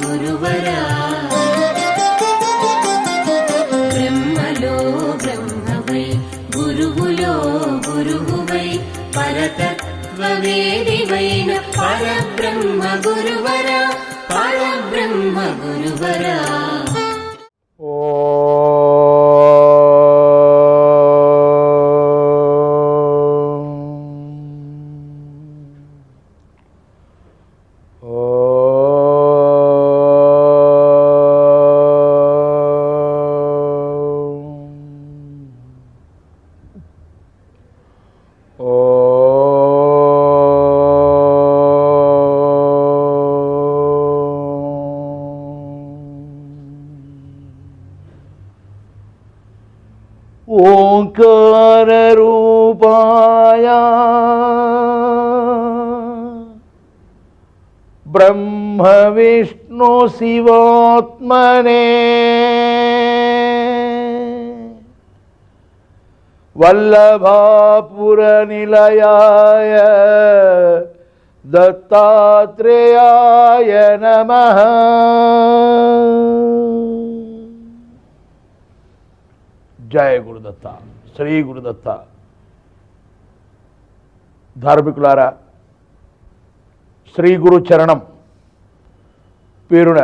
గురువరా బ్రహ్మలో బ్రహ్మవై గురువులో గురువువై పరతత్వవేదివైన పరబ్రహ్మ గురువరా పరబ్రహ్మ గురువరా ओंकार रूपाय ब्रह्म विष्णु शिवात्मने वल्लभापुर निलयाय दत्तात्रेयाय नमः। जय गुरुदत्ता श्री गुरुदत्ता। धार्मिकुलारा శ్రీ గురు చరణం పేరున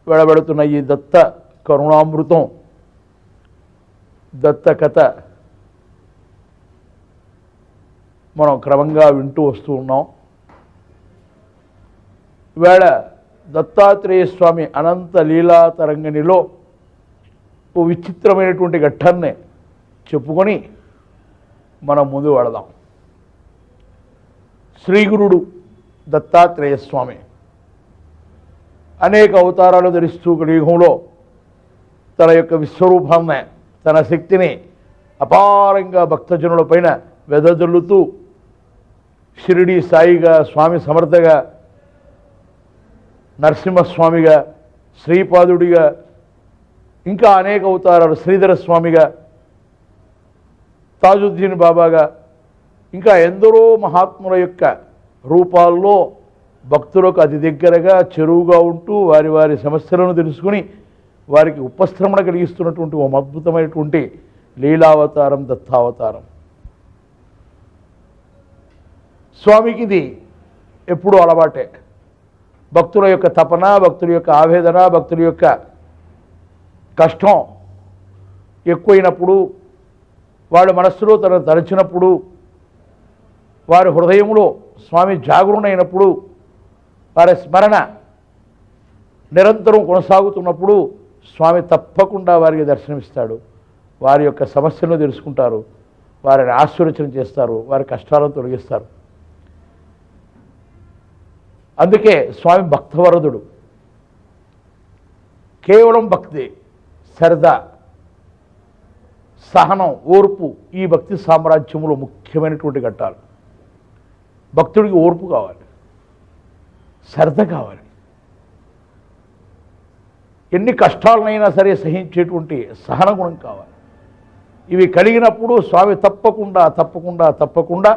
వెడబెడుతున్న ఈ దత్త కరుణామృతం దత్త కథ మనం క్రమంగా వింటూ వస్తూ ఉన్నాం. వేళ దత్తాత్రేయ స్వామి అనంత లీలా తరంగిణిలో ఓ విచిత్రమైనటువంటి ఘట్టాన్ని చెప్పుకొని మనం ముందు వెళదాం. శ్రీగురుడు దత్తాత్రేయ స్వామి అనేక అవతారాలు ధరిస్తూ కలియుగంలో తన యొక్క విశ్వరూపాన్ని తన శక్తిని అపారంగా భక్తజనుల పైన వెదజల్లుతూ షిరిడి సాయిగా, స్వామి సమర్థగా, నరసింహస్వామిగా, శ్రీపాదుడిగా, ఇంకా అనేక అవతారాలు, శ్రీధర స్వామిగా, తాజుద్దీన్ బాబాగా, ఇంకా ఎందరో మహాత్ముల యొక్క రూపాల్లో భక్తులకు అతి దగ్గరగా చెరువుగా ఉంటూ వారి వారి సమస్యలను తెలుసుకుని వారికి ఉపశ్రమణ కలిగిస్తున్నటువంటి ఒక అద్భుతమైనటువంటి లీలావతారం దత్తావతారం. స్వామికి ఇది ఎప్పుడూ అలవాటే. భక్తుల యొక్క తపన, భక్తుల యొక్క ఆవేదన, భక్తుల యొక్క కష్టం ఎక్కువైనప్పుడు, వాళ్ళ మనస్సులో తనను తలచినప్పుడు, వారి హృదయంలో స్వామి జాగృణైనప్పుడు, వారి స్మరణ నిరంతరం కొనసాగుతున్నప్పుడు స్వామి తప్పకుండా వారికి దర్శనమిస్తాడు. వారి యొక్క సమస్యలను తెలుసుకుంటారు, వారిని ఆశీర్వచనం చేస్తారు, వారి కష్టాలను తొలగిస్తారు. అందుకే స్వామి భక్తవరదుడు. కేవలం భక్తి, శ్రద్ధ, సహనం, ఓర్పు ఈ భక్తి సామ్రాజ్యంలో ముఖ్యమైనటువంటి ఘట్టాలు. భక్తుడికి ఓర్పు కావాలి, శ్రద్ధ కావాలి, ఎన్ని కష్టాలనైనా సరే సహించేటువంటి సహన గుణం కావాలి. ఇవి కలిగినప్పుడు స్వామి తప్పకుండా తప్పకుండా తప్పకుండా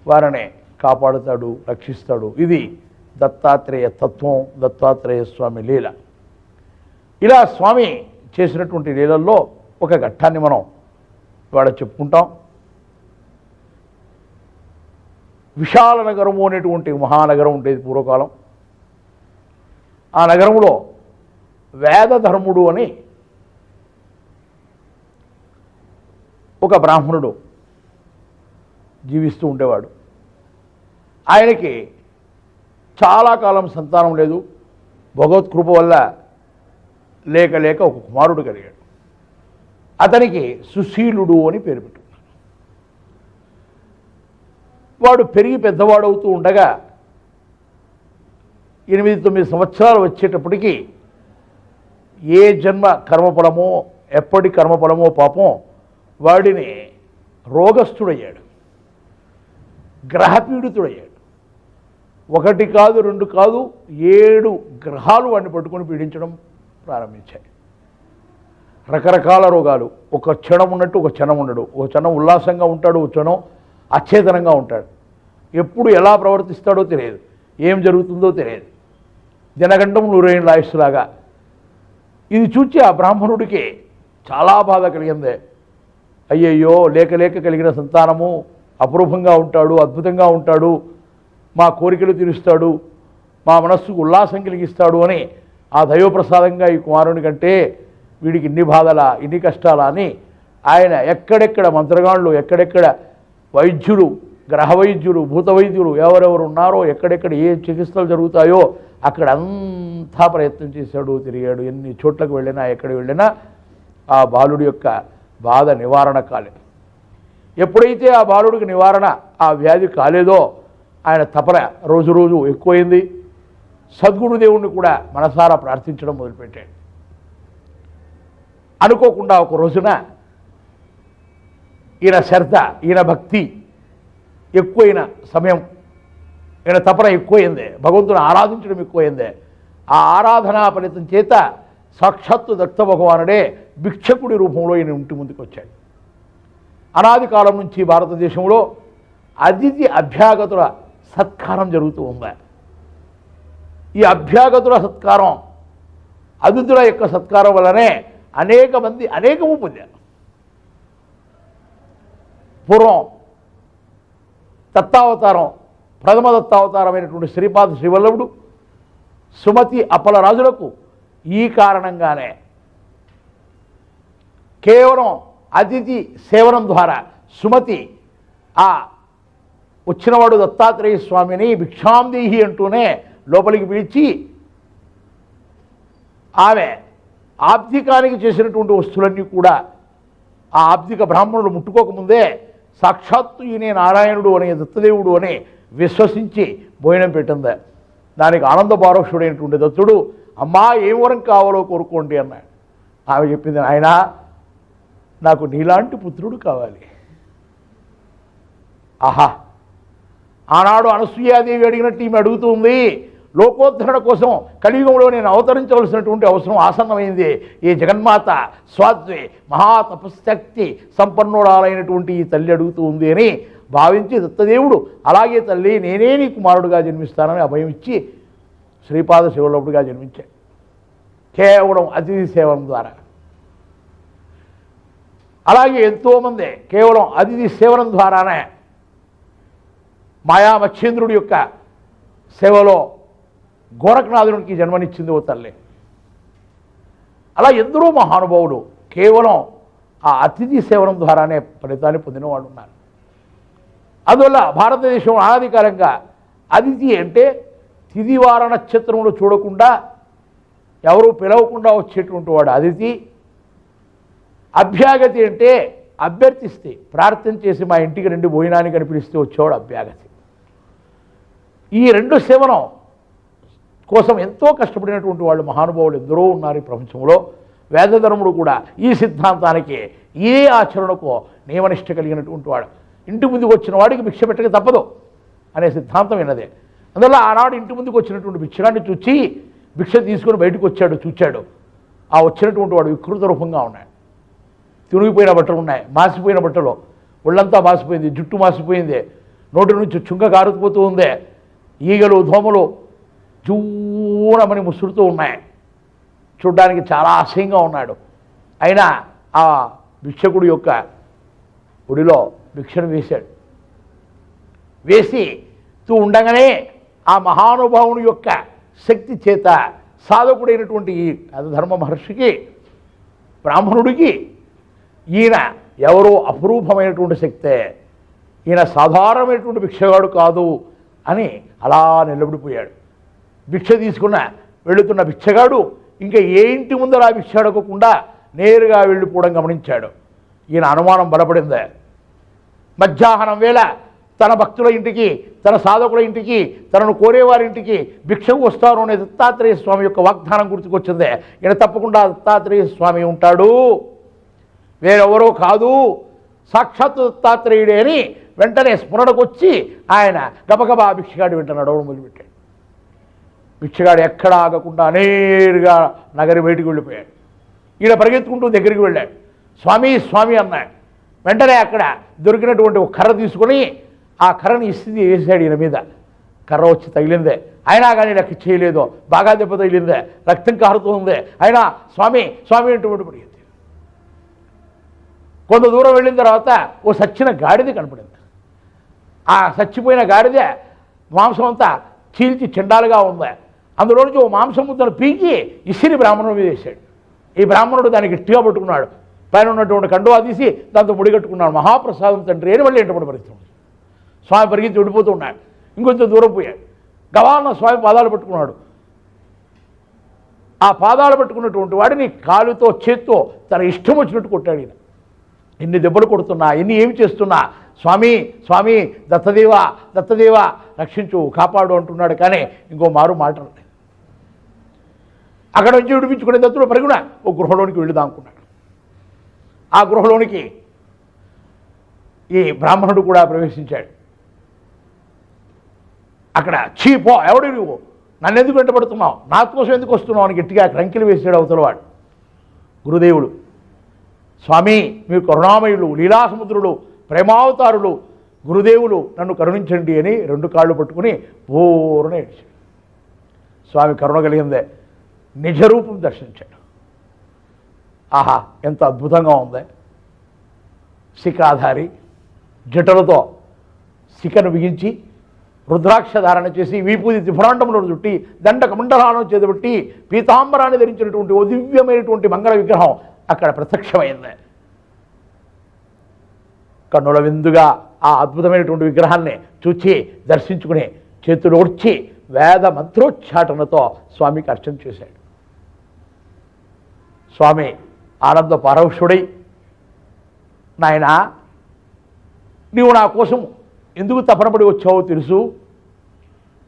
వారిని కాపాడుతాడు, రక్షిస్తాడు. ఇది దత్తాత్రేయ తత్వం, దత్తాత్రేయ స్వామి లీల. ఇలా స్వామి చేసినటువంటి లీలల్లో ఒక ఘట్టాన్ని మనం ఇవాళ చెప్పుకుంటాం. విశాల నగరము అనేటువంటి మహానగరం ఉండేది పూర్వకాలం. ఆ నగరంలో వేదధర్ముడు అని ఒక బ్రాహ్మణుడు జీవిస్తూ ఉండేవాడు. ఆయనకి చాలా కాలం సంతానం లేదు. భగవత్కృప వల్ల లేక లేక ఒక కుమారుడు కలిగాడు. అతనికి సుశీలుడు అని పేరు పెట్టాడు. వాడు పెరిగి పెద్దవాడవుతూ ఉండగా 8-9 సంవత్సరాలు వచ్చేటప్పటికి ఏ జన్మ కర్మఫలమో, ఎప్పటి కర్మఫలమో పాపం వాడిని రోగస్థుడయ్యాడు, గ్రహపీడితుడయ్యాడు. 1 కాదు 2 కాదు 7 గ్రహాలు వాడిని పట్టుకొని పీడించడం ప్రారంభించాయి. రకరకాల రోగాలు. ఒక క్షణం ఉన్నట్టు ఒక క్షణం ఉండడు, ఒక క్షణం ఉల్లాసంగా ఉంటాడు, ఒక క్షణం అచేతనంగా ఉంటాడు. ఎప్పుడు ఎలా ప్రవర్తిస్తాడో తెలియదు, ఏం జరుగుతుందో తెలియదు. దినగండం 100 ఆయుష్లాగా. ఇది చూచి ఆ బ్రాహ్మణుడికి చాలా బాధ కలిగింది. అయ్యయ్యో, లేక లేక కలిగిన సంతానము అపురూపంగా ఉంటాడు, అద్భుతంగా ఉంటాడు, మా కోరికలు తీరుస్తాడు, మా మనస్సుకు ఉల్లాసం కలిగిస్తాడు అని ఆ దైవప్రసాదంగా ఈ కుమారుని కంటే వీడికి ఇన్ని బాధలా, ఇన్ని కష్టాలా అని ఆయన ఎక్కడెక్కడ మంత్రగాళ్ళు, ఎక్కడెక్కడ వైద్యులు, గ్రహ వైద్యులు, భూత వైద్యులు ఎవరెవరు ఉన్నారో, ఎక్కడెక్కడ ఏ చికిత్సలు జరుగుతాయో అక్కడ అంతా ప్రయత్నం చేశాడు, తిరిగాడు. ఎన్ని చోట్లకు వెళ్ళినా, ఎక్కడికి వెళ్ళినా ఆ బాలుడి యొక్క బాధ నివారణ కాలేదు. ఎప్పుడైతే ఆ బాలుడికి నివారణ, ఆ వ్యాధి కాలేదో ఆయన తపన రోజు రోజు ఎక్కువైంది. సద్గురుదేవుణ్ణి కూడా మనసారా ప్రార్థించడం మొదలుపెట్టాడు. అనుకోకుండా ఒక రోజున ఈయన శ్రద్ధ, ఈయన భక్తి ఎక్కువైన సమయం, ఈయన తపన ఎక్కువైంది, భగవంతుని ఆరాధించడం ఎక్కువైంది. ఆ ఆరాధనా ఫలితం చేత సాక్షాత్తు దత్త భగవానుడే భిక్షకుడి రూపంలో ఈయన ఇంటి ముందుకు వచ్చాడు. అనాది కాలం నుంచి భారతదేశంలో అతిథి అభ్యాగతుల సత్కారం జరుగుతూ ఉంది. ఈ అభ్యాగతుల సత్కారం, అతిథుల యొక్క సత్కారం వల్లనే అనేక మంది అనేకము పొందారు. పూర్వం దత్తావతారం, ప్రథమ దత్తావతారమైనటువంటి శ్రీపాద శ్రీవల్లభుడు సుమతి అప్పల రాజులకు ఈ కారణంగానే కేవలం అతిథి సేవనం ద్వారా సుమతి ఆ వచ్చినవాడు దత్తాత్రేయ స్వామిని భిక్షాందేహి అంటూనే లోపలికి పిలిచి ఆమె ఆబ్దికానికి చేసినటువంటి వస్తువులన్నీ కూడా ఆ ఆబ్దిక బ్రాహ్మణుడు ముట్టుకోకముందే సాక్షాత్తు ఈయనే నారాయణుడు అనే దత్తదేవుడు అని విశ్వసించి భోజనం పెట్టింది. దానికి ఆనంద పారోక్షుడైనటువంటి దత్తుడు, అమ్మా ఏం వరం కావాలో కోరుకోండి అన్నాడు. ఆమె చెప్పింది, ఆయన నాకు నీలాంటి పుత్రుడు కావాలి. ఆహా, ఆనాడు అనసూయాదేవి అడిగినట్టు ఈమె అడుగుతుంది. లోకోద్ధరణ కోసం కలియుగంలో నేను అవతరించవలసినటువంటి అవసరం ఆసన్నమైంది. ఈ జగన్మాత స్వాద్వి మహాతపశక్తి సంపన్నురాలైనటువంటి ఈ తల్లి అడుగుతూ ఉంది అని భావించి దత్తదేవుడు, అలాగే తల్లి నేనే నీ కుమారుడుగా జన్మిస్తానని అభయం ఇచ్చి శ్రీపాద శివల్లభుడిగా జన్మించాడు. కేవలం అతిథి సేవనం ద్వారా. అలాగే ఎంతోమంది కేవలం అతిథి సేవనం ద్వారానే మాయా మచ్చేంద్రుడి యొక్క సేవలో గోరఖనాథునికి జన్మనిచ్చింది ఓ తల్లి. అలా ఎందరో మహానుభావులు కేవలం ఆ అతిథి సేవనం ద్వారానే ఫలితాన్ని పొందిన వాళ్ళు ఉన్నారు. అందువల్ల భారతదేశం అనాదికాలంగా అతిథి అంటే తిథివార నక్షత్రములు చూడకుండా ఎవరు పిలవకుండా వచ్చేటువంటి వాడు అతిథి. అభ్యాగతి అంటే అభ్యర్థిస్తే, ప్రార్థన చేసి మా ఇంటికి రెండు భోజనానికి అని పిలిస్తే వచ్చేవాడు అభ్యాగతి. ఈ రెండు సేవనం కోసం ఎంతో కష్టపడినటువంటి వాళ్ళు మహానుభావులు ఎందరో ఉన్నారు ఈ ప్రపంచంలో. వేదధర్ముడు కూడా ఈ సిద్ధాంతానికి, ఏ ఆచరణకు నియమనిష్ట కలిగినటువంటి వాడు. ఇంటి ముందుకు వచ్చిన వాడికి భిక్ష పెట్టక తప్పదు అనే సిద్ధాంతం విన్నదే. అందువల్ల ఆనాడు ఇంటి ముందుకు వచ్చినటువంటి భిక్షగాన్ని చూచి భిక్ష తీసుకొని బయటకు వచ్చాడు, చూచాడు. ఆ వచ్చినటువంటి వాడు వికృత రూపంగా ఉన్నాడు. తిరిగిపోయిన బట్టలు ఉన్నాయి, మాసిపోయిన బట్టలు, ఒళ్ళంతా మాసిపోయింది, జుట్టు మాసిపోయింది, నోటి నుంచి చుంక కారుకుపోతూ ఉంది, ఈగలు దోమలు జూనమని ముసురుతూ ఉన్నాయి. చూడ్డానికి చాలా అసహ్యంగా ఉన్నాడు. అయినా ఆ భిక్షకుడి యొక్క ఒడిలో భిక్షను వేశాడు. వేసి ఉండగానే ఆ మహానుభావుని యొక్క శక్తి చేత సాధకుడైనటువంటి ఈ ధర్మ మహర్షికి, బ్రాహ్మణుడికి, ఈయన ఎవరో అపురూపమైనటువంటి శక్తే, ఈయన సాధారణమైనటువంటి భిక్షగాడు కాదు అని అలా నిలబడిపోయాడు. భిక్ష తీసుకున్న వెళుతున్న భిక్షగాడు ఇంకా ఏ ఇంటి ముందర ఆ భిక్ష అడగకుండా నేరుగా వెళ్ళిపోవడం గమనించాడు. ఈయన అనుమానం బలపడింది. మధ్యాహ్నం వేళ తన భక్తుల ఇంటికి, తన సాధకుల ఇంటికి, తనను కోరేవారింటికి భిక్షకు వస్తారు అనే దత్తాత్రేయ స్వామి యొక్క వాగ్దానం గుర్తుకొచ్చింది. ఈయన తప్పకుండా దత్తాత్రేయ స్వామి ఉంటాడు, వేరెవరో కాదు, సాక్షాత్తు దత్తాత్రేయుడే అని వెంటనే స్మరణకు వచ్చి ఆయన గబగబా భిక్షగాడి వెంట నడవడం మొదలుపెట్టాడు. భిక్షగాడు ఎక్కడ ఆగకుండా నేరుగా నగరి బయటికి వెళ్ళిపోయాడు. ఈయన పరిగెత్తుకుంటూ దగ్గరికి వెళ్ళాడు. స్వామి స్వామి అన్నాడు. వెంటనే అక్కడ దొరికినటువంటి ఒక కర్ర తీసుకొని ఆ కర్రని ఇస్తుంది వేసాడు ఈయన మీద. కర్ర వచ్చి తగిలిందే. అయినా కానీ లెక్క చేయలేదు. బాగా దెబ్బ తగిలిందే, రక్తం కారుతుంది. అయినా స్వామి స్వామి అంటూ పడిపోయింది. కొంత దూరం వెళ్ళిన తర్వాత ఓ సచ్చిన గాడిద కనపడింది. ఆ చచ్చిపోయిన గాడిదే మాంసం అంతా చీల్చి చెండాలుగా ఉంది. అందులోంచి ఓ మాంసం ముద్దను పీకి ఇసిరి బ్రాహ్మణుడు మీద వేశాడు. ఈ బ్రాహ్మణుడు దానికి గట్టిగా పట్టుకున్నాడు. పైన ఉన్నటువంటి కండువా తీసి దాంతో ముడిగట్టుకున్నాడు. మహాప్రసాదం తండ్రి అని మళ్ళీ ఎంటబడి పరిస్థితి. స్వామి పరిగెత్తి విడిపోతున్నాడు. ఇంకొంచెం దూరం పోయాడు. గవాలన స్వామి పాదాలు పట్టుకున్నాడు. ఆ పాదాలు పట్టుకున్నటువంటి వాడిని కాలుతో చేత్తో తన ఇష్టం వచ్చినట్టు కొట్టాడు. ఈయన ఎన్ని దెబ్బలు కొడుతున్నా, ఎన్ని ఏమి చేస్తున్నా స్వామి స్వామి దత్తదేవా దత్తదేవా రక్షించు కాపాడు అంటున్నాడు. కానీ ఇంకో మారు మాటలు. అక్కడ నుంచి విడిపించుకునే దత్తుడు పరిగుణ ఓ గృహలోనికి వెళ్ళి దాక్కున్నాడు. ఆ గృహలోనికి ఈ బ్రాహ్మణుడు కూడా ప్రవేశించాడు. అక్కడ చీపో ఎవడు నువ్వు, నన్ను ఎందుకు వెంటబడుతున్నావు, నా కోసం ఎందుకు వస్తున్నావు అని గట్టిగా రంకెలు వేసాడు అవతలవాడు. గురుదేవుడు, స్వామి మీరు కరుణామయులు, లీలాసముద్రులు, ప్రేమావతారులు, గురుదేవులు నన్ను కరుణించండి అని రెండు కాళ్ళు పట్టుకుని బోరున ఏడ్చాడు. స్వామి కరుణ కలిగిందే, నిజరూపం దర్శించాడు. ఆహా ఎంత అద్భుతంగా ఉంది. శిఖాధారి జటలతో శిఖను బిగించి రుద్రాక్ష ధారణ చేసి విభూతి త్రిపురాండములను చుట్టి దండక మండలాలను చేతబట్టి పీతాంబరాన్ని ధరించినటువంటి ఓ దివ్యమైనటువంటి మంగళ విగ్రహం అక్కడ ప్రత్యక్షమైంది. కన్నుల విందుగా ఆ అద్భుతమైనటువంటి విగ్రహాన్ని చూచి దర్శించుకుని చేతులు ఓడ్చి వేద మంత్రోచ్చాటనతో స్వామికి అర్చన చేశాడు. స్వామి ఆనంద పారవశుడై, నాయనా నీవు నా కోసం ఎందుకు తపనపడి వచ్చావో తెలుసు.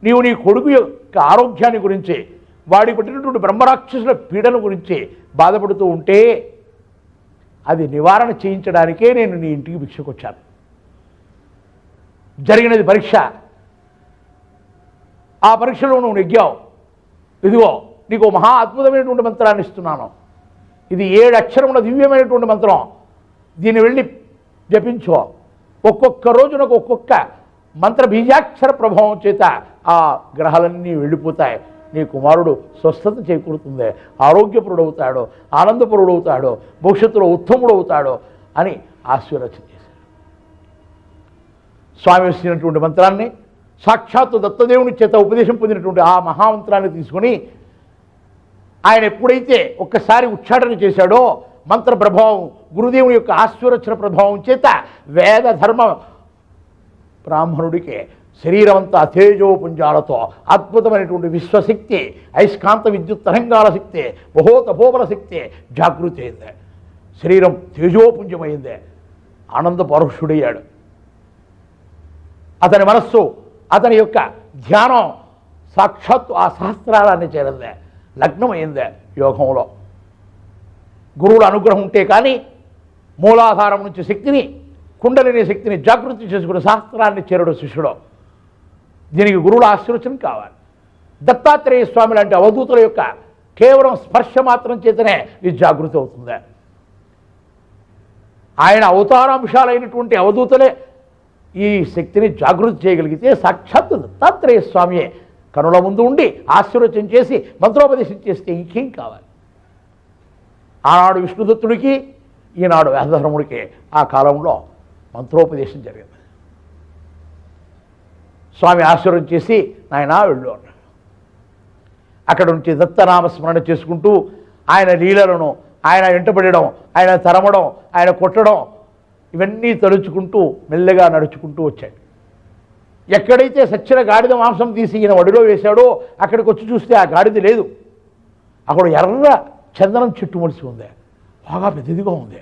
నీవు నీ కొడుకు యొక్క ఆరోగ్యాన్ని గురించి, వాడి పట్టినటువంటి బ్రహ్మరాక్షసుల పీడన గురించి బాధపడుతూ ఉంటే అది నివారణ చేయించడానికే నేను నీ ఇంటికి భిక్షకొచ్చాను. జరిగినది పరీక్ష. ఆ పరీక్షలో నువ్వు నెగ్గావు. ఇదిగో నీకు మహా అద్భుతమైనటువంటి మంత్రాన్ని ఇస్తున్నాను. ఇది 7 అక్షరముల దివ్యమైనటువంటి మంత్రం. దీన్ని వెళ్ళి జపించో. ఒక్కొక్క రోజునకు ఒక్కొక్క మంత్ర బీజాక్షర ప్రభావం చేత ఆ గ్రహాలన్నీ వెళ్ళిపోతాయి. నీ కుమారుడు స్వస్థత చేకూరుతుంది, ఆరోగ్యపరుడవుతాడు, ఆనందపరుడవుతాడు, భవిష్యత్తులో ఉత్తముడవుతాడు అని ఆశీర్వచన చేశారు. స్వామి వచ్చినటువంటి మంత్రాన్ని సాక్షాత్తు దత్తదేవుని చేత ఉపదేశం పొందినటువంటి ఆ మహామంత్రాన్ని తీసుకొని ఆయన ఎప్పుడైతే ఒక్కసారి ఉచ్చాటన చేశాడో మంత్ర ప్రభావం, గురుదేవుని యొక్క ఆశీర్వచన ప్రభావం చేత వేద ధర్మ బ్రాహ్మణుడికి శరీరం అంతా తేజోపుంజాలతో అద్భుతమైనటువంటి విశ్వశక్తి, అయస్కాంత విద్యుత్ తరంగాల శక్తి, బహోతపోబల శక్తి జాగృతి అయింది. శరీరం తేజోపుంజమైంది. ఆనంద పరుషుడయ్యాడు. అతని మనస్సు, అతని యొక్క ధ్యానం సాక్షాత్తు ఆ సహస్రాలన్నీ చేరింది. లగ్నమైంది యోగంలో. గురువుల అనుగ్రహం ఉంటే కానీ మూలాధారం నుంచి శక్తిని, కుండలిని శక్తిని జాగృతి చేసుకుని శాస్త్రాన్ని చేరడు శిష్యుడు. దీనికి గురువుల ఆశీర్వచనం కావాలి. దత్తాత్రేయ స్వామి లాంటి అవధూతుల యొక్క కేవలం స్పర్శ మాత్రం చేతనే ఇది జాగృతి అవుతుంది. ఆయన అవతారాంశాలైనటువంటి అవధూతలే ఈ శక్తిని జాగృతి చేయగలిగితే సాక్షాత్ దత్తాత్రేయ స్వామియే కనుల ముందు ఉండి ఆశీర్వచనం చేసి మంత్రోపదేశం చేస్తే ఇంకేం కావాలి. ఆనాడు విష్ణుదత్తుడికి, ఈనాడు వేదధర్ముడికి ఆ కాలంలో మంత్రోపదేశం జరిగింది. స్వామి ఆశీర్వచనం చేసి నాయనా వెళ్ళు అన్నాడు. అక్కడ నుంచి దత్తనామస్మరణ చేసుకుంటూ ఆయన లీలలను, ఆయన వెంటబడడం, ఆయన తరమడం, ఆయన కొట్టడం ఇవన్నీ తలుచుకుంటూ మెల్లగా నడుచుకుంటూ వచ్చాడు. ఎక్కడైతే సచ్చిన గాడిద మాంసం తీసి ఈయన వడిలో వేశాడో అక్కడికి వచ్చి చూస్తే ఆ గాడిద లేదు. అక్కడ ఎర్ర చందనం చెట్టు మొలిసి ఉంది, బాగా పెద్దదిగా ఉంది.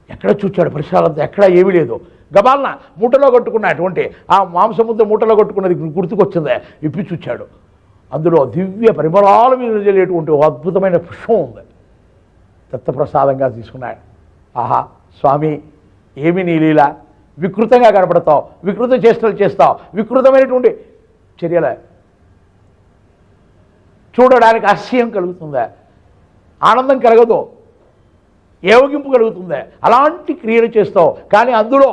ఎక్కడ చూచాడు పరిసరాలంతా, ఎక్కడా ఏమీ లేదు. గబాలన మూటలో కట్టుకున్నటువంటి ఆ మాంసముద్ద మూటలో కట్టుకున్నది గుర్తుకొచ్చిందే, ఇప్పి చూచాడు. అందులో దివ్య పరిమళాలు మీద జరిగేటువంటి అద్భుతమైన పుష్పం ఉంది. దత్తప్రసాదంగా తీసుకున్నాడు. ఆహా స్వామి ఏమి నీ లీల, వికృతంగా కనపడతావు, వికృత చేష్టలు చేస్తావు, వికృతమైనటువంటి చర్యలే, చూడడానికి ఆశ్చర్యం కలుగుతుందా, ఆనందం కలగదు, ఏవగింపు కలుగుతుందే, అలాంటి క్రియలు చేస్తావు. కానీ అందులో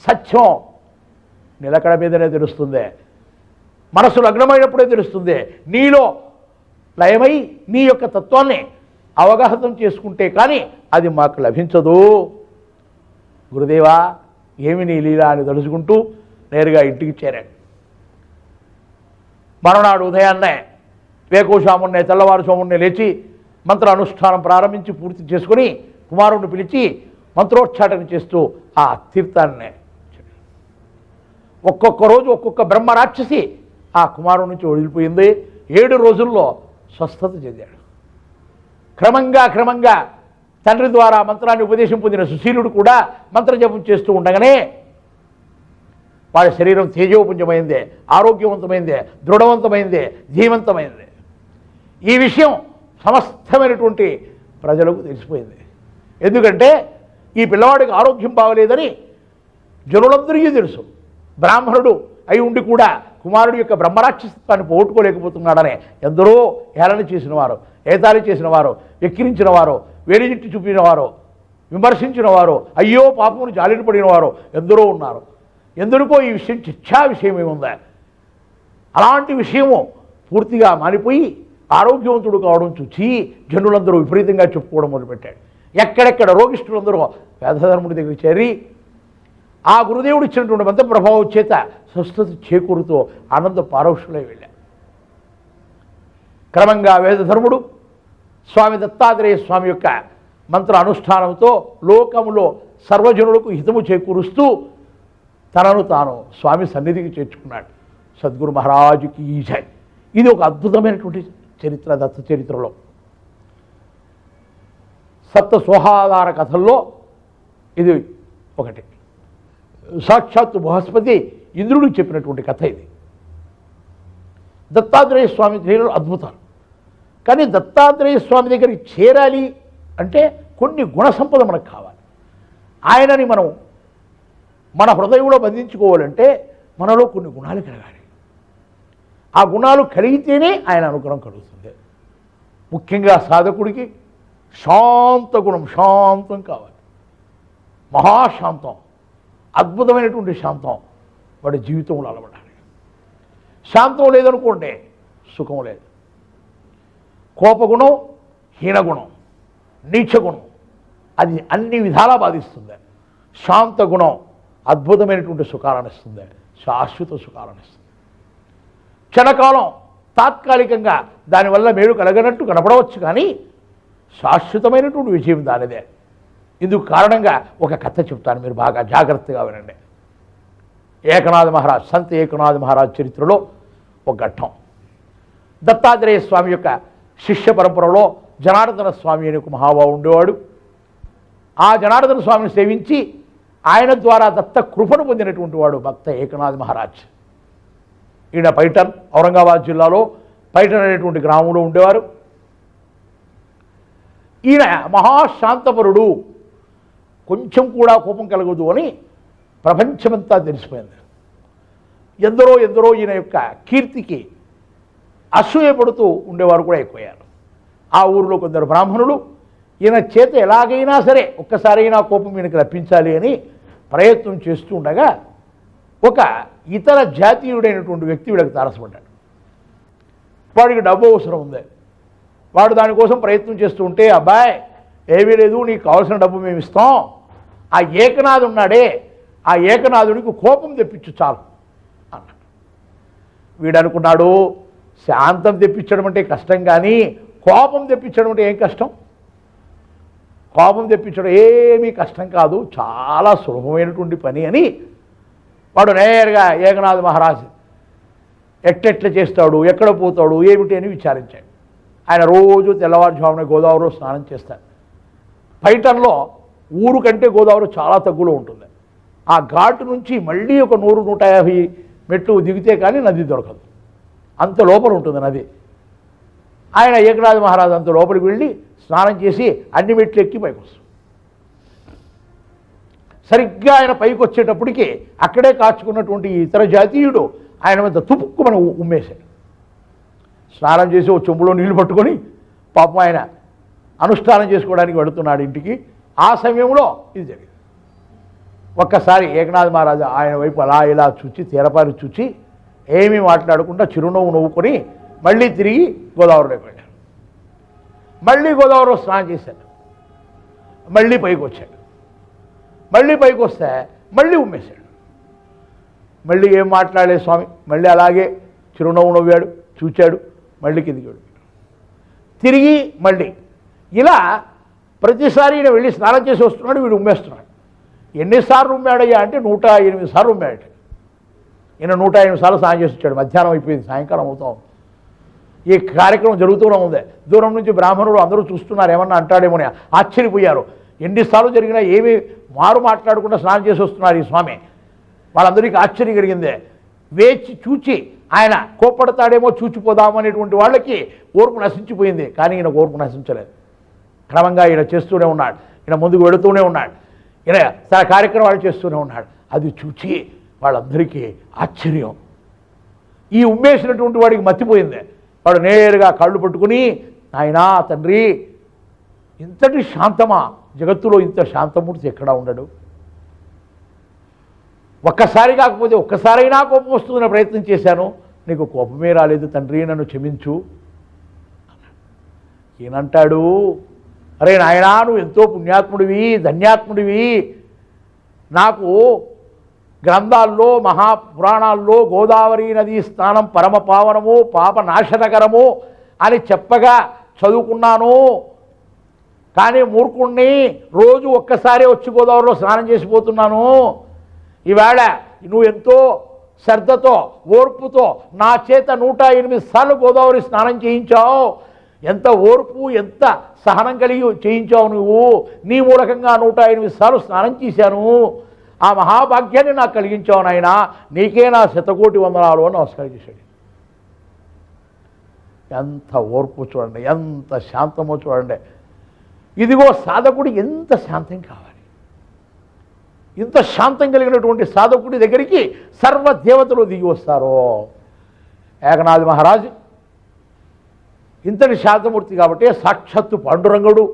సత్యం నిలకడ మీదనే తెలుస్తుంది. మనసు లగ్నమైనప్పుడే తెలుస్తుంది. నీలో లయమై నీ యొక్క తత్వాన్ని అవగాహన చేసుకుంటే కానీ అది మాకు లభించదు. గురుదేవా ఏమి నీ లీలా అని తలుచుకుంటూ నేరుగా ఇంటికి చేరాడు. మరునాడు ఉదయాన్నే వేకోశామున్నే తెల్లవారుజామున్నే లేచి మంత్ర అనుష్ఠానం ప్రారంభించి పూర్తి చేసుకుని కుమారుడిని పిలిచి మంత్రోచ్చాటన చేస్తూ ఆ తీర్థాన్నే ఒక్కొక్క రోజు ఒక్కొక్క బ్రహ్మ రాక్షసి ఆ కుమారుడి నుంచి వదిలిపోయింది. 7 రోజుల్లో స్వస్థత చెందాడు. క్రమంగా తండ్రి ద్వారా మంత్రాన్ని ఉపదేశం పొందిన సుశీలుడు కూడా మంత్రజపం చేస్తూ ఉండగానే వాడి శరీరం తేజోపుంజమైందే, ఆరోగ్యవంతమైందే, దృఢవంతమైందే, ధీమంతమైందే. ఈ విషయం సమస్తమైనటువంటి ప్రజలకు తెలిసిపోయింది. ఎందుకంటే ఈ పిల్లవాడికి ఆరోగ్యం బాగలేదని జనులందరికీ తెలుసు. బ్రాహ్మణుడు అయి ఉండి కూడా కుమారుడి యొక్క బ్రహ్మరాక్షసత్వాన్ని పోగొట్టుకోలేకపోతున్నాడని ఎందరో హేళన చేసిన వారు, ఏతాళి చేసిన వారు, వెక్కిరించిన వారు, వేలిజిట్టి చూపిన వారు, విమర్శించిన వారు, అయ్యో పాపమును జాలిన పడిన వారు ఎందరో ఉన్నారు. ఎందరికో ఈ విషయం చర్చా విషయం ఏముందా. అలాంటి విషయము పూర్తిగా మారిపోయి ఆరోగ్యవంతుడు కావడం చూసి జనులందరూ విపరీతంగా చెప్పుకోవడం మొదలుపెట్టాడు. ఎక్కడెక్కడ రోగిష్ఠులందరూ వేదధర్ముడి దగ్గర చేరి ఆ గురుదేవుడు ఇచ్చినటువంటి మంత్ర ప్రభావం చేత స్వస్థత చేకూరుతో ఆనంద పారవశులై వెళ్ళారు. క్రమంగా వేదధర్ముడు స్వామి దత్తాత్రేయ స్వామి యొక్క మంత్ర అనుష్ఠానంతో లోకములో సర్వజనులకు హితము చేకూరుస్తూ తనను తాను స్వామి సన్నిధికి చేర్చుకున్నాడు. సద్గురు మహారాజుకి జై. ఇది ఒక అద్భుతమైనటువంటి చరిత్ర దత్త చరిత్రలో. సప్త సోహాధార కథల్లో ఇది ఒకటి. సాక్షాత్తు బృహస్పతి ఇంద్రుడికి చెప్పినటువంటి కథ ఇది. దత్తాత్రేయ స్వామి లీలలు అద్భుతాలు. కానీ దత్తాత్రేయ స్వామి దగ్గరికి చేరాలి అంటే కొన్ని గుణసంపద మనకు కావాలి. ఆయనని మనం మన హృదయంలో బంధించుకోవాలంటే మనలో కొన్ని గుణాలు కలగాలి. ఆ గుణాలు కలిగితేనే ఆయన అనుగ్రహం కలుగుతుంది. ముఖ్యంగా సాధకుడికి శాంత గుణం, శాంతం కావాలి. మహాశాంతం, అద్భుతమైనటువంటి శాంతం వాడి జీవితంలో అలవడాలి. శాంతం లేదనుకోండి సుఖం లేదు. కోపగుణం, హీనగుణం, నీచగుణం అది అన్ని విధాలా బాధిస్తుంది. శాంత గుణం అద్భుతమైనటువంటి సుఖాలను ఇస్తుంది, శాశ్వత సుఖాలను ఇస్తుంది. క్షణకాలం తాత్కాలికంగా దానివల్ల మేలు కలగనట్టు కనపడవచ్చు, కానీ శాశ్వతమైనటువంటి విజయం దానిదే. ఇందుకు కారణంగా ఒక కథ చెప్తాను, మీరు బాగా జాగ్రత్తగా వినండి. ఏకనాథ మహారాజ్, సంత ఏకనాథ మహారాజ్ చరిత్రలో ఒక ఘట్టం. దత్తాత్రేయ స్వామి యొక్క శిష్య పరంపరలో జనార్దన స్వామి అనే ఒక మహాబావు ఉండేవాడు. ఆ జనార్దన స్వామిని సేవించి ఆయన ద్వారా దత్త కృపను పొందినటువంటి వాడు భక్త ఏకనాథ మహారాజ్. ఈయన పైఠన్, ఔరంగాబాద్ జిల్లాలో పైఠన్ అనేటువంటి గ్రామంలో ఉండేవారు. ఈయన మహాశాంతపరుడు, కొంచెం కూడా కోపం కలగదు అని ప్రపంచమంతా తెలిసిపోయింది. ఎందరో ఈయన యొక్క కీర్తికి అసూయపడుతూ ఉండేవారు కూడా ఎక్కువయ్యారు. ఆ ఊరిలో కొందరు బ్రాహ్మణులు ఈయన చేత ఎలాగైనా సరే ఒక్కసారైనా కోపం ఈయనకి రప్పించాలి అని ప్రయత్నం చేస్తూ ఉండగా ఒక ఇతర జాతీయుడైనటువంటి వ్యక్తి వీళ్ళకి తారసపడ్డాడు. వాడికి డబ్బు అవసరం ఉంది. వాడు దానికోసం ప్రయత్నం చేస్తూ ఉంటే, అబ్బాయి ఏమీ లేదు, నీకు కావాల్సిన డబ్బు మేము ఇస్తాం, ఆ ఏకనాథుడు ఉన్నాడే ఆ ఏకనాథుడికి కోపం తెప్పించు చాలు అన్నాడు. వీడు అనుకున్నాడు, శాంతం తెప్పించడం అంటే కష్టం, కానీ కోపం తెప్పించడం అంటే ఏం కష్టం? కోపం తెప్పించడం ఏమీ కష్టం కాదు, చాలా సులభమైనటువంటి పని అని వాడు నేరుగా ఏకనాథ మహారాజు ఎట్లెట్ల చేస్తాడు, ఎక్కడ పోతాడు, ఏమిటి అని విచారించాడు. ఆయన రోజు తెల్లవారుజామున గోదావరిలో స్నానం చేస్తాడు. పైఠన్లో ఊరు కంటే గోదావరి చాలా తగ్గులో ఉంటుంది. ఆ ఘాటు నుంచి మళ్ళీ ఒక 100-150 మెట్లు దిగితే కానీ నది దొరకదు, అంత లోపల ఉంటుంది నది. ఆయన ఏకనాథ మహారాజు అంత లోపలికి వెళ్ళి స్నానం చేసి అన్ని మెట్లు ఎక్కి పైకి వస్తాడు. సరిగ్గా ఆయన పైకి వచ్చేటప్పటికి అక్కడే కాచుకున్నటువంటి ఇతర జాతీయుడు ఆయన మీద తుపుక్కుమని ఉమ్మేశాడు. స్నానం చేసి ఓ చెంబులో నీళ్లు పట్టుకొని పాపం ఆయన అనుష్ఠానం చేసుకోవడానికి వెళుతున్నాడు ఇంటికి. ఆ సమయంలో ఇది జరిగింది. ఒక్కసారి ఏకనాథ మహారాజు ఆయన వైపు అలా ఇలా చూచి, తీరపారి చూచి, ఏమీ మాట్లాడకుండా చిరునవ్వు నవ్వుకొని మళ్ళీ తిరిగి గోదావరిలోకి వెళ్ళాడు. మళ్ళీ గోదావరిలో స్నానం చేశాడు. మళ్ళీ పైకి వచ్చాడు. మళ్ళీ పైకి వస్తే మళ్ళీ ఉమ్మేశాడు. మళ్ళీ ఏం మాట్లాడలేదు స్వామి. మళ్ళీ అలాగే చిరునవ్వు నవ్వాడు, చూచాడు, మళ్ళీ కిందికి వెళ్ళాడు. తిరిగి మళ్ళీ ఇలా ప్రతిసారి ఈయన వెళ్ళి స్నానం చేసి వస్తున్నాడు, వీడు ఉమ్మేస్తున్నాడు. ఎన్నిసార్లు ఉమ్మాడయ్యా అంటే 108 సార్లు ఉమ్మాడు. ఈయన 108 సార్లు స్నానం చేసి వచ్చాడు. మధ్యాహ్నం అయిపోయింది, సాయంకాలం అవుతాం. ఈ కార్యక్రమం జరుగుతూనే ఉంది. దూరం నుంచి బ్రాహ్మణులు అందరూ చూస్తున్నారు, ఏమన్నా అంటాడేమో అని ఆశ్చర్యపోయారు. ఎన్నిసార్లు జరిగినా ఏమీ మారు మాట్లాడకుండా స్నానం చేసి వస్తున్నారు ఈ స్వామి. వాళ్ళందరికీ ఆశ్చర్యం కలిగిందే. వేచి చూచి ఆయన కోప్పడతాడేమో చూచిపోదామనేటువంటి వాళ్ళకి ఓర్పు నశించిపోయింది. కానీ ఈయన ఓర్పు నశించలేదు. క్రమంగా ఈయన చేస్తూనే ఉన్నాడు. ఈయన ముందుకు వెళుతూనే ఉన్నాడు. ఈయన తన కార్యక్రమాలు చేస్తూనే ఉన్నాడు. అది చూచి వాళ్ళందరికీ ఆశ్చర్యం. ఈ ఉమ్మేసినటువంటి వాడికి మర్చిపోయింది. వాడు నేరుగా కళ్ళు పట్టుకుని, నాయనా తండ్రి, ఇంతటి శాంతమా? జగత్తులో ఇంత శాంతమూర్తి ఎక్కడా ఉండడు. ఒక్కసారి కాకపోతే ఒక్కసారైనా కోపం వస్తుందని ప్రయత్నం చేశాను, నీకు కోపమే రాలేదు తండ్రి, నన్ను క్షమించు. ఈయనంటాడు, అరే నాయనా, నువ్వు ఎంతో పుణ్యాత్ముడివి, ధన్యాత్ముడివి. నాకు గ్రంథాల్లో మహాపురాణాల్లో గోదావరి నదీ స్నానం పరమ పావనము, పాప నాశనకరము అని చెప్పగా చదువుకున్నాను. కానీ మూర్ఖుణ్ణి, రోజు ఒక్కసారి వచ్చి గోదావరిలో స్నానం చేసిపోతున్నాను. ఈవేళ నువ్వు ఎంతో శ్రద్ధతో ఓర్పుతో నా చేత 108 సార్లు గోదావరి స్నానం చేయించావు. ఎంత ఓర్పు, ఎంత సహనం కలిగి చేయించావు నువ్వు. నీ మూలకంగా 108 సార్లు స్నానం చేశాను. ఆ మహాభాగ్యాన్ని నాకు కలిగించావు నాయన, నీకే నా 100,000,000 వందనాలు అని నమస్కారం చేశాడు. ఎంత ఓర్పు చూడండి, ఎంత శాంతమో చూడండి. ఇదిగో సాధకుడు ఎంత శాంతం కావాలి. ఇంత శాంతం కలిగినటువంటి సాధకుడి దగ్గరికి సర్వదేవతలు దిగి వస్తారో. ఏకనాథ మహారాజు ఇంతటి శాంతమూర్తి కాబట్టి సాక్షాత్తు పాండురంగుడు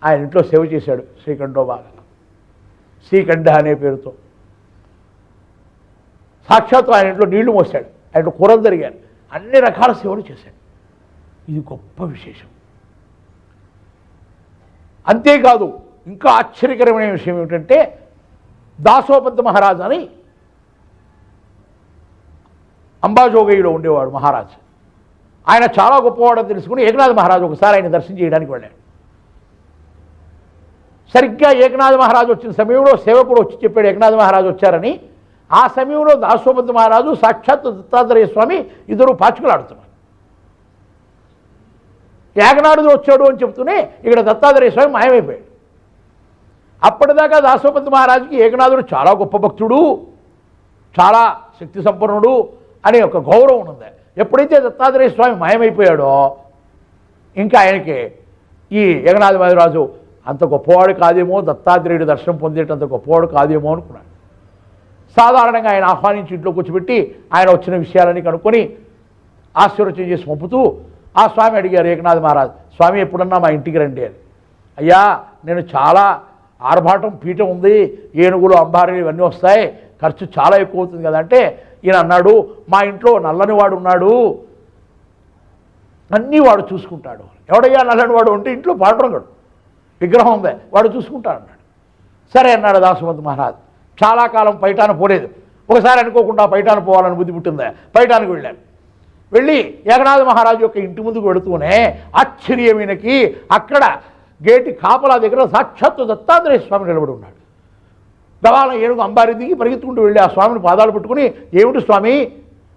ఆయన ఇంట్లో సేవ చేశాడు. శ్రీకంఠోబాగా, శ్రీకంఠ అనే పేరుతో సాక్షాత్తు ఆయన ఇంట్లో నీళ్లు మోసాడు, ఆయన కూరలు జరిగాడు, అన్ని రకాల సేవలు చేశాడు. ఇది గొప్ప విశేషం. అంతేకాదు, ఇంకా ఆశ్చర్యకరమైన విషయం ఏమిటంటే, దాసోపంత మహారాజు అని అంబాజోగయిలో ఉండేవాడు మహారాజు. ఆయన చాలా గొప్పవాడని తెలుసుకుని ఏకనాథ మహారాజు ఒకసారి ఆయన దర్శనం చేయడానికి వెళ్ళాడు. సరిగ్గా ఏకనాథ మహారాజు వచ్చిన సమయంలో సేవకుడు వచ్చి చెప్పాడు ఏకనాథ మహారాజు వచ్చారని. ఆ సమయంలో దాసోపంత మహారాజు సాక్షాత్ దత్తాత్రేయ స్వామి ఇద్దరు పాచికలాడుతున్నారు. ఏకనాథుడు వచ్చాడు అని చెప్తూనే ఇక్కడ దత్తాత్రేయ స్వామి మాయమైపోయాడు. అప్పటిదాకా దాసోపంత మహారాజుకి ఏకనాథుడు చాలా గొప్ప భక్తుడు, చాలా శక్తి సంపన్నుడు అనే ఒక గౌరవం ఉంది. ఎప్పుడైతే దత్తాత్రేయ స్వామి మాయమైపోయాడో ఇంకా ఆయనకి ఈ ఏకనాథ మహారాజు అంత గొప్పవాడు కాదేమో, దత్తాత్రేయుడు దర్శనం పొందేటంత గొప్పవాడు కాదేమో అనుకున్నాడు. సాధారణంగా ఆయన ఆహ్వానించి ఇంట్లో కూర్చోబెట్టి ఆయన వచ్చిన విషయాలని కనుక్కొని ఆశీర్వచనం చేసి పంపుతూ ఆ స్వామి అడిగారు ఏకనాథ మహారాజు, స్వామి ఎప్పుడన్నా మా ఇంటికి రండి అని. అయ్యా, నేను చాలా ఆర్భాటం పీఠం ఉంది, ఏనుగులు అంబారీలు ఇవన్నీ వస్తాయి, ఖర్చు చాలా ఎక్కువ అవుతుంది కదా అంటే ఈయన అన్నాడు, మా ఇంట్లో నల్లని వాడు ఉన్నాడు, అన్నీ వాడు చూసుకుంటాడు. ఎవడయ్యా నల్లని వాడు అంటే ఇంట్లో పాండురంగుడు విగ్రహం ఉంది, వాడు చూసుకుంటాడు అన్నాడు. సరే అన్నాడు దాసోపంత మహారాజు. చాలా కాలం పైటాన పోలేదు. ఒకసారి అనుకోకుండా పైటాన పోవాలని బుద్ధి పుట్టింది. పైటానికి వెళ్ళాను. వెళ్ళి ఏకనాథ మహారాజు యొక్క ఇంటి ముందుకు వెళుతూనే ఆశ్చర్యమైనకి అక్కడ గేటి కాపలా దగ్గర సాక్షాత్తు దత్తాత్రేయ స్వామి నిలబడి ఉన్నాడు. దవాల ఏనుగు అంబారి దిగి పరిగెత్తుకుంటూ వెళ్ళి ఆ స్వామిని పాదాలు పట్టుకుని, ఏమిటి స్వామి,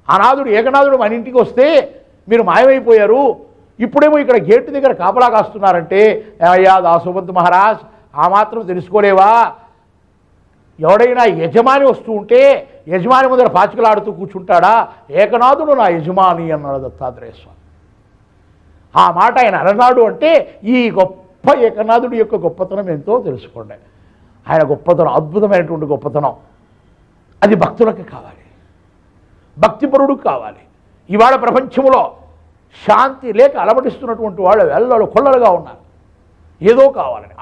అనాథుడు ఏకనాథుడు మన ఇంటికి వస్తే మీరు మాయమైపోయారు, ఇప్పుడేమో ఇక్కడ గేటు దగ్గర కాపలా కాస్తున్నారంటే, అయ్యా దాసోపంత మహారాజ్, ఆ మాత్రం తెలుసుకోలేవా? ఎవడైనా యజమాని వస్తూ ఉంటే యజమాని ముందర పాచికలాడుతూ కూర్చుంటాడా? ఏకనాథుడు నా యజమాని అన్నాడు దత్తాత్రేయ స్వామి. ఆ మాట ఆయన అలనాడు అంటే ఈ గొప్ప ఏకనాథుడి యొక్క గొప్పతనం ఎంతో తెలుసుకోండి. ఆయన గొప్పతనం అద్భుతమైనటువంటి గొప్పతనం. అది భక్తులకు కావాలి, భక్తిపరుడికి కావాలి. ఇవాళ ప్రపంచంలో శాంతి లేక అలమటిస్తున్నటువంటి వాళ్ళు వెళ్ళలు కొల్లలుగా ఉన్నారు. ఏదో కావాలని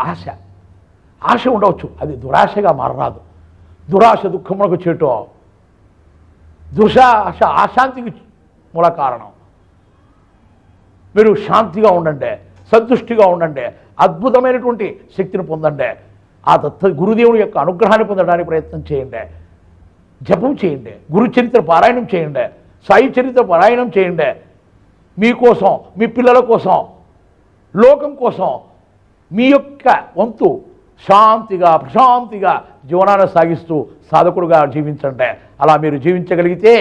ఆశ ఉండవచ్చు, అది దురాశగా మారరాదు. దురాశ దుఃఖములకు చేటో. అశాంతికి మూల కారణం. మీరు శాంతిగా ఉండండి, సంతుష్టిగా ఉండండి, అద్భుతమైనటువంటి శక్తిని పొందండి. ఆ గురుదేవుని యొక్క అనుగ్రహాన్ని పొందడానికి ప్రయత్నం చేయండి. జపం చేయండి, గురు చరిత్ర పారాయణం చేయండి, సాయి చరిత్ర పారాయణం చేయండి. మీకోసం, మీ పిల్లల కోసం, లోకం కోసం మీ యొక్క వంతు శాంతిగా ప్రశాంతిగా జీవనాన్ని సాగిస్తూ సాధకుడుగా జీవించండి. అలా మీరు జీవించగలిగితే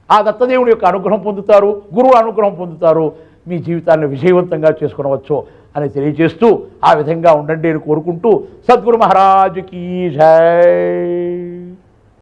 ఆ దత్తదేవుని యొక్క అనుగ్రహం పొందుతారు, గురువు అనుగ్రహం పొందుతారు, మీ జీవితాన్ని విజయవంతంగా చేసుకునవచ్చు అని తెలియజేస్తూ ఆ విధంగా ఉండండి అని కోరుకుంటూ సద్గురు మహారాజుకి జై.